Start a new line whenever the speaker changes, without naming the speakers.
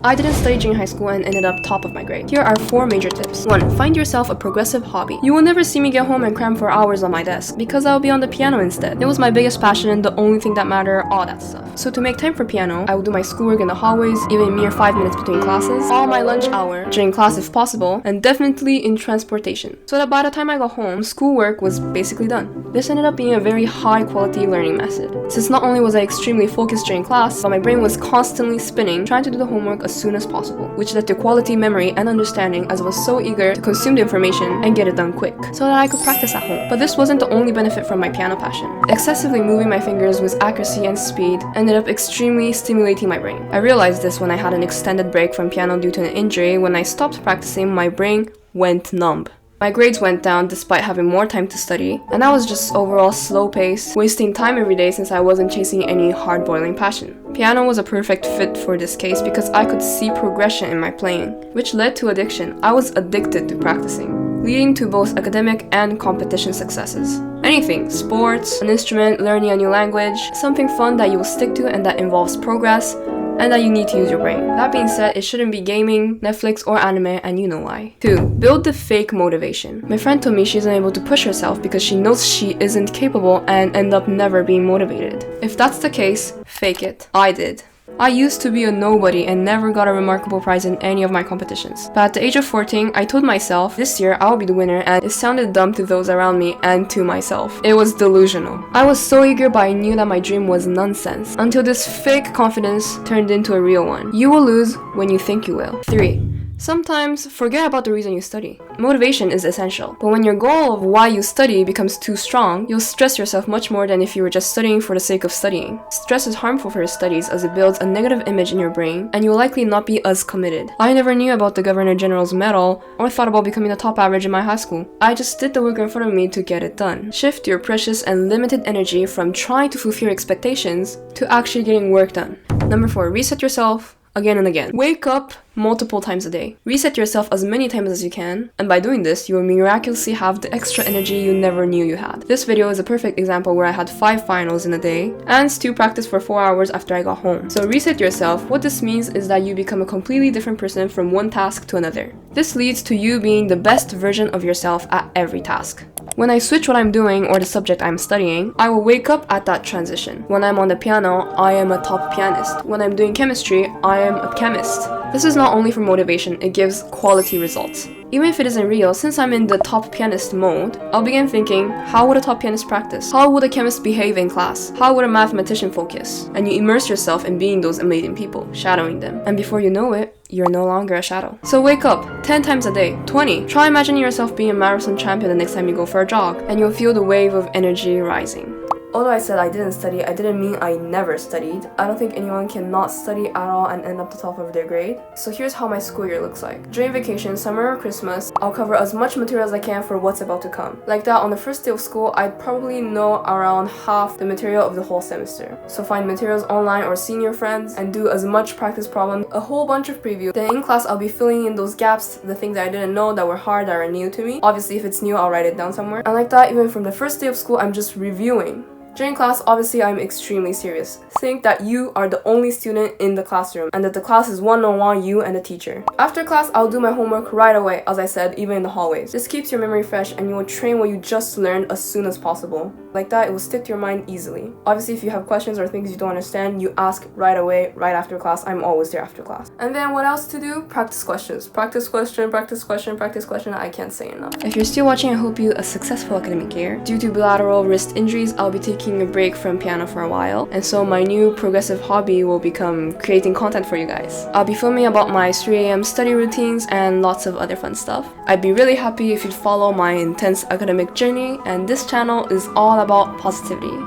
I didn't study during high school and ended up top of my grade. Here are 4 major tips. 1. Find yourself a progressive hobby. You will never see me get home and cram for hours on my desk, because I'll be on the piano instead. It was my biggest passion, the only thing that mattered, all that stuff. So to make time for piano, I will do my schoolwork in the hallways, even a mere 5 minutes between classes, all my lunch hour, during class if possible, and definitely in transportation. So that by the time I got home, schoolwork was basically done. This ended up being a very high quality learning method, since not only was I extremely focused during class, but my brain was constantly spinning, trying to do the homework as soon as possible, which led to quality memory and understanding, as I was so eager to consume the information and get it done quick, so that I could practice at home. But this wasn't the only benefit from my piano passion. Excessively moving my fingers with accuracy and speed ended up extremely stimulating my brain. I realized this when I had an extended break from piano due to an injury. When I stopped practicing, my brain went numb. My grades went down despite having more time to study, and I was just overall slow-paced, wasting time every day since I wasn't chasing any hard-boiling passion. Piano was a perfect fit for this case because I could see progression in my playing, which led to addiction. I was addicted to practicing, leading to both academic and competition successes. Anything, sports, an instrument, learning a new language, something fun that you will stick to and that involves progress, and that you need to use your brain. That being said, it shouldn't be gaming, Netflix, or anime, and you know why. 2. Build the fake motivation. My friend told me she's unable to push herself because she knows she isn't capable and end up never being motivated. If that's the case, fake it. I did. I used to be a nobody and never got a remarkable prize in any of my competitions. But at the age of 14, I told myself, this year I'll be the winner, and it sounded dumb to those around me and to myself. It was delusional. I was so eager, but I knew that my dream was nonsense, until this fake confidence turned into a real one. You will lose when you think you will. 3. Sometimes, forget about the reason you study. Motivation is essential, but when your goal of why you study becomes too strong, you'll stress yourself much more than if you were just studying for the sake of studying. Stress is harmful for your studies as it builds a negative image in your brain, and you will likely not be as committed. I never knew about the Governor General's medal, or thought about becoming the top average in my high school. I just did the work in front of me to get it done. Shift your precious and limited energy from trying to fulfill your expectations to actually getting work done. Number 4, reset yourself again and again. Wake up multiple times a day. Reset yourself as many times as you can, and by doing this, you will miraculously have the extra energy you never knew you had. This video is a perfect example where I had 5 finals in a day and still practiced for 4 hours after I got home. So reset yourself. What this means is that you become a completely different person from one task to another. This leads to you being the best version of yourself at every task. When I switch what I'm doing or the subject I'm studying, I will wake up at that transition. When I'm on the piano, I am a top pianist. When I'm doing chemistry, I am a chemist. This is not only for motivation, it gives quality results. Even if it isn't real, since I'm in the top pianist mode, I'll begin thinking, how would a top pianist practice? How would a chemist behave in class? How would a mathematician focus? And you immerse yourself in being those amazing people, shadowing them. And before you know it, you're no longer a shadow. So wake up 10 times a day, 20. Try imagining yourself being a marathon champion the next time you go for a jog, and you'll feel the wave of energy rising. Although I said I didn't study, I didn't mean I never studied. I don't think anyone can not study at all and end up the top of their grade. So here's how my school year looks like. During vacation, summer or Christmas, I'll cover as much material as I can for what's about to come. Like that, on the first day of school, I'd probably know around half the material of the whole semester. So find materials online or senior friends and do as much practice problem, a whole bunch of preview. Then in class, I'll be filling in those gaps, the things that I didn't know that were hard, that are new to me. Obviously, if it's new, I'll write it down somewhere. And like that, even from the first day of school, I'm just reviewing. During class, obviously, I'm extremely serious. Think that you are the only student in the classroom and that the class is one-on-one, you and the teacher. After class, I'll do my homework right away, as I said, even in the hallways. This keeps your memory fresh and you will train what you just learned as soon as possible. Like that, it will stick to your mind easily. Obviously, if you have questions or things you don't understand, you ask right away, right after class. I'm always there after class. And then what else to do? Practice questions. Practice question, practice question, practice question. I can't say enough. If you're still watching, I hope you a successful academic year. Due to bilateral wrist injuries, I'll be taking a break from piano for a while, and so my new progressive hobby will become creating content for you guys. I'll be filming about my 3 a.m. study routines and lots of other fun stuff. I'd be really happy if you'd follow my intense academic journey, and this channel is all about positivity.